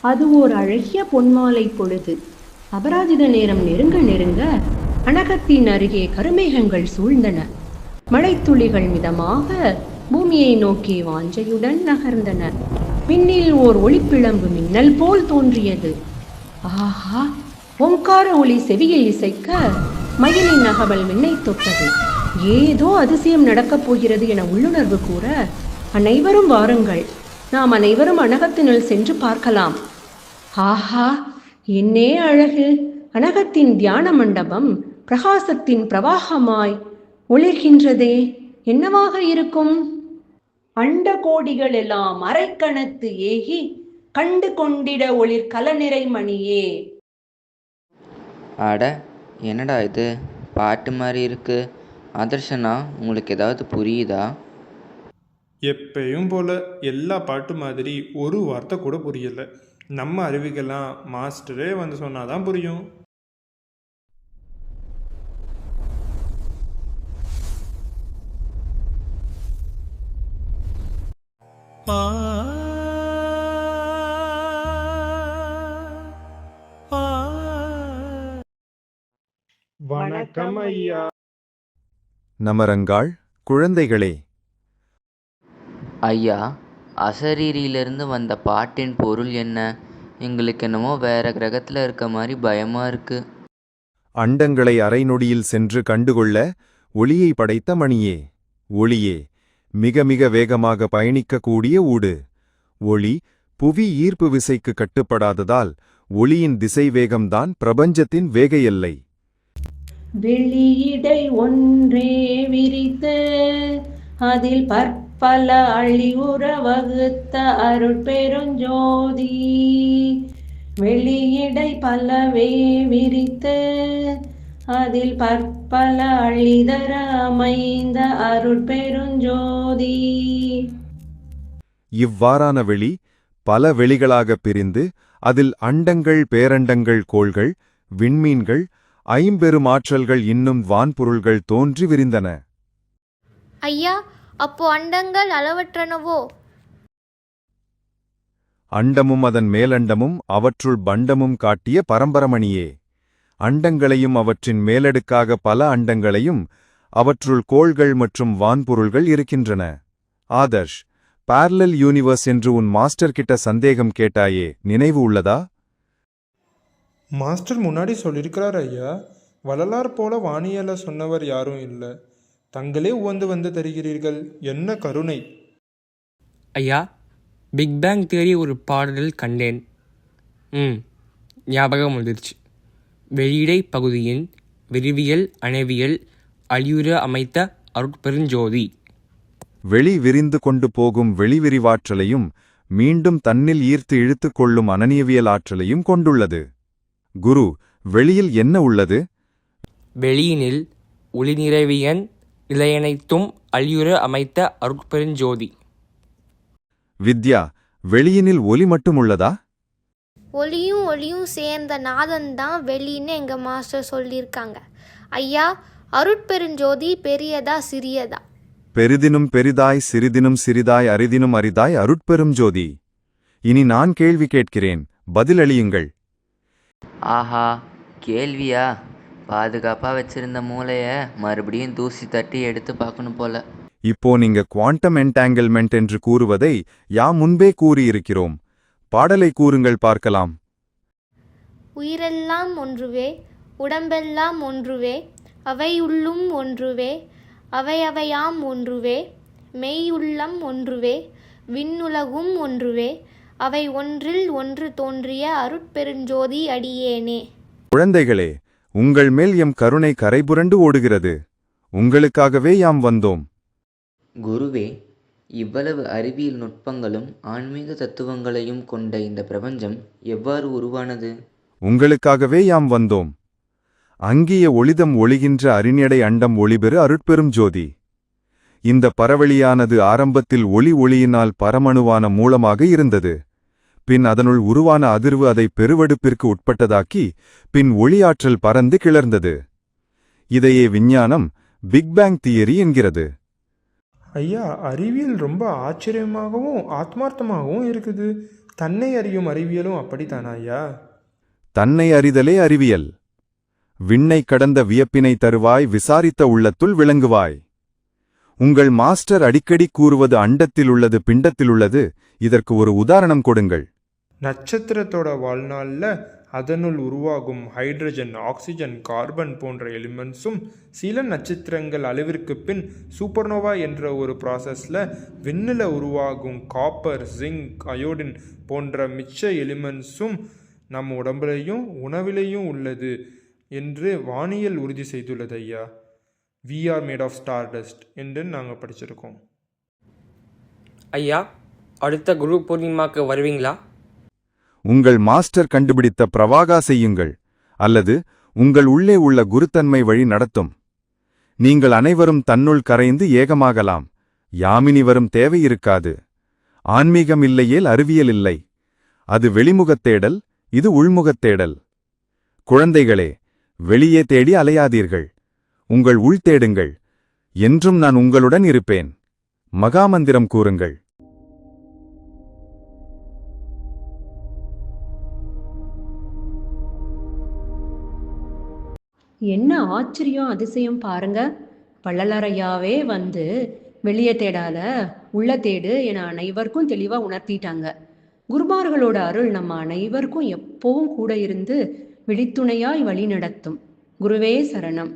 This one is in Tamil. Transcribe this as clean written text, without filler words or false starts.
அது ஓர் அழகிய பொன்மாலை பொழுது. அபராஜித நேரம் நெருங்க நெருங்க அனகத்தின் அருகே கருமேகங்கள் சூழ்ந்தன. மழைத்துளிகள் மிதமாக பூமியை நோக்கி வாஞ்சையுடன் நகர்ந்தன. விண்ணில் ஓர் ஒளிப்பிழம்பு மின்னல் போல் தோன்றியது. ஆஹா! ஓங்கார ஒளி செவியில் இசைக்க மயிலின் அகவல் விண்ணை தொட்டது. ஏதோ அதிசயம் நடக்கப் போகிறது என உள்ளுணர்வு கூற, அனைவரும் வாருங்கள், நாம் அனைவரும் அனகத்தினுள் சென்று பார்க்கலாம். ஆஹா! என்னே அழகு! அனகத்தின் தியான மண்டபம் பிரகாசத்தின் பிரவாகமாய் ஒளிர்கின்றதே. என்னவாக இருக்கும்? அண்ட கோடிகள் எல்லாம் அரைக்கணத்து ஏகி கண்டு கொண்டிட ஒளிர் கலநிறை மணியே. அட, என்னடா இது, பாட்டு மாதிரி இருக்கு. ஆதர்ஷனா, உங்களுக்கு ஏதாவது புரியுதா? எப்பயும் போல எல்லா பாட்டு மாதிரி ஒரு வார்த்தை கூட புரியல. நம்ம அறிவிக்கலாம் மாஸ்டரே வந்து சொன்னாதான் புரியும். வணக்கம் ஐயா. நமரங்காள் குழந்தைகளே, ஐயா, அசரீரியிலிருந்து வந்த பாட்டின் பொருள் என்ன? எங்களுக்கு என்னமோ வேற கிரகத்தில் இருக்க மாதிரி பயமா இருக்கு. அண்டங்களை அரை நொடியில் சென்று கண்டுகொள்ள ஒளியை படைத்த மணியே. ஒளியே மிக மிக வேகமாக பயணிக்கக்கூடிய ஊடு. ஒளி புவி ஈர்ப்பு விசைக்கு கட்டுப்படாததால் ஒளியின் திசை வேகம்தான் பிரபஞ்சத்தின் வேக எல்லை. வெளியிடை ஒன்றே விரித்து அதில் பற்பல அழிவுற வகுத்த அருட்பெருஞ்சோதி. வெளியிடை பலவே விரித்து அதில் பற்பல அழிதர அமைந்த அருட்பெருஞ்சோதி. இவ்வாறான வெளி பல வெளிகளாகப் பிரிந்து அதில் அண்டங்கள், பேரண்டங்கள், கோள்கள், விண்மீன்கள், ஐம்பெருமாற்றல்கள் இன்னும் வான்பொருள்கள் தோன்றி விரிந்தன. ஐயா, அப்போ அண்டங்கள் அளவற்றனவோ? அண்டமும் அதன் மேலண்டமும் அவற்றுள் பண்டமும் காட்டிய பரம்பரமணியே. அண்டங்களையும் அவற்றின் மேலடுக்காக பல அண்டங்களையும் அவற்றுள் கோள்கள் மற்றும் வான்பொருள்கள் இருக்கின்றன. ஆதர்ஷ், பேரலல் யூனிவர்ஸ் என்று உன் மாஸ்டர் கிட்ட சந்தேகம் கேட்டாயே, நினைவு உள்ளதா? மாஸ்டர் முன்னாடி சொல்லியிருக்கிறார் ஐயா. வள்ளலார் போல வானியலை சொன்னவர் யாரும் இல்லை. தங்களே உவந்து வந்து தருகிறீர்கள். என்ன கருணை! ஐயா, பிக் பேங் தியரி ஒரு பாடலில் கண்டேன். ஞாபகம் வந்துருச்சு. வெளியிடை பகுதியின் விரிவியல் அணைவியல் அழியுற அமைத்த அருட்பெருஞ்சோதி. வெளி விரிந்து கொண்டு போகும் வெளிவிரிவாற்றலையும் மீண்டும் தன்னில் ஈர்த்து இழுத்து கொள்ளும் அனனியவியல் ஆற்றலையும் கொண்டுள்ளது. குரு, வெளியில் என்ன உள்ளது? வெளியினில் ஒளி நிறைவியன் நிலையனைத்தும் அழியுற அமைத்த அருட்பெருஞ்சோதி. வித்யா, வெளியினில் ஒலி மட்டும் உள்ளதா? ஒளியும் ஒளியும் சேர்ந்த நாதன் தான் வெளின்னு எங்க மாஸ்டர் சொல்லியிருக்காங்க. ஐயா, அருட்பெருஞ்சோதி பெரியதா சிறியதா? பெரிதினும் பெரிதாய், சிறிதினும் சிறிதாய், அரிதினும் அரிதாய் அருட்பெரும் ஜோதி. இனி நான் கேள்வி கேட்கிறேன், பதிலளியுங்கள். ஆஹா, கேள்வியா? பாதுகாப்பா வச்சிருந்த மூளைய மறுபடியும் தூசி தட்டி எடுத்து பார்க்கணும் போல. இப்போ நீங்க குவாண்டம் என்டாங்கிள்மெண்ட் என்று கூறுவதை யாம் முன்பே கூறியிருக்கிறோம். பாடலை கூறுங்கள் பார்க்கலாம். உயிரெல்லாம் ஒன்றுவே, உடம்பெல்லாம் ஒன்றுவே, அவை உள்ளும் ஒன்றுவே, அவை அவையாம் ஒன்றுவே, மெய் உள்ளம் ஒன்றுவே, விண்ணுலகும் ஒன்றுவே, அவை ஒன்றில் ஒன்று தோன்றிய அருட்பெருஞ்சோதி அடியேனே. குழந்தைகளே, உங்கள் மேல் எம் கருணை கரைபுரண்டு ஓடுகிறது. உங்களுக்காகவே யாம் வந்தோம். குருவே, இவ்வளவு அறிவியல் நுட்பங்களும் ஆன்மீக தத்துவங்களையும் கொண்ட இந்த பிரபஞ்சம் எவ்வாறு உருவானது? உங்களுக்காகவே யாம் வந்தோம். அங்கிய ஒளிதம் ஒளிகின்ற அறிஞடை அண்டம் ஒளிபெறு அருட்பெரும் ஜோதி. இந்த பரவெளியானது ஆரம்பத்தில் ஒளியினால் பரமணுவான மூலமாக இருந்தது. பின் அதனுள் உருவான அதிர்வு அதை பெருவெடுப்பிற்கு உட்பட்டதாக்கி பின் ஒளியாற்றல் பறந்து கிளர்ந்தது. இதையே விஞ்ஞானம் பிக் பேங் தியரி என்கிறது. ஐயா, அறிவியல் ரொம்ப ஆச்சரியமாகவும் ஆத்மார்த்தமாகவும் இருக்குது. தன்னை அறியும் அறிவியலும் அப்படித்தானா ஐயா? தன்னை அறிதலே அறிவியல். விண்ணை கடந்த வியப்பினை தருவாய், விசாரித்த உள்ளத்துள் விளங்குவாய். உங்கள் மாஸ்டர் அடிக்கடி கூறுவது அண்டத்திலுள்ளது பிண்டத்திலுள்ளது. இதற்கு ஒரு உதாரணம் கொடுங்கள். நட்சத்திரத்தோட வாழ்நாளில் அதனுள் உருவாகும் ஹைட்ரஜன், ஆக்சிஜன், கார்பன் போன்ற எலிமெண்ட்ஸும் சில நட்சத்திரங்கள் அளவிற்கு பின் சூப்பர்னோவா என்ற ஒரு ப்ராசஸில் விண்ணில் உருவாகும் காப்பர், ஜிங்க், அயோடின் போன்ற மிச்ச எலிமெண்ட்ஸும் நம்ம உடம்புலையும் உணவிலையும் உள்ளது என்று வானியல் உறுதி செய்துள்ளது ஐயா. We are made of star dust என்று நாங்கள் படிச்சிருக்கோம். ஐயா, அடுத்த குரு பூர்ணிமாக்கு வருவீங்களா? உங்கள் மாஸ்டர் கண்டுபிடித்த பிரவாகா செய்யுங்கள், அல்லது உங்கள் உள்ளே உள்ள குருத்தன்மை வழி நடத்தும். நீங்கள் அனைவரும் தன்னுள் கரைந்து ஏகமாகலாம். யாமினி வரும் தேவையிருக்காது. ஆன்மீகம் இல்லையேல் அறிவியல் இல்லை. அது வெளிமுகத் தேடல், இது உள்முகத் தேடல். குழந்தைகளே, வெளியே தேடி அலையாதீர்கள். உங்கள் உள் தேடுங்கள். என்றும் நான் உங்களுடன் இருப்பேன். மகாமந்திரம் கூறுங்கள். என்ன ஆச்சரியம், அதிசயம் பாருங்க. வள்ளலாரையாவே வந்து வெளியே தேடாத உள்ள தேடு என அனைவருக்கும் தெளிவா உணர்த்திட்டாங்க. குருமார்களோட அருள் நம்ம அனைவருக்கும் எப்பவும் கூட இருந்து விழித்துணையாய் வழி நடத்தும். குருவே சரணம்.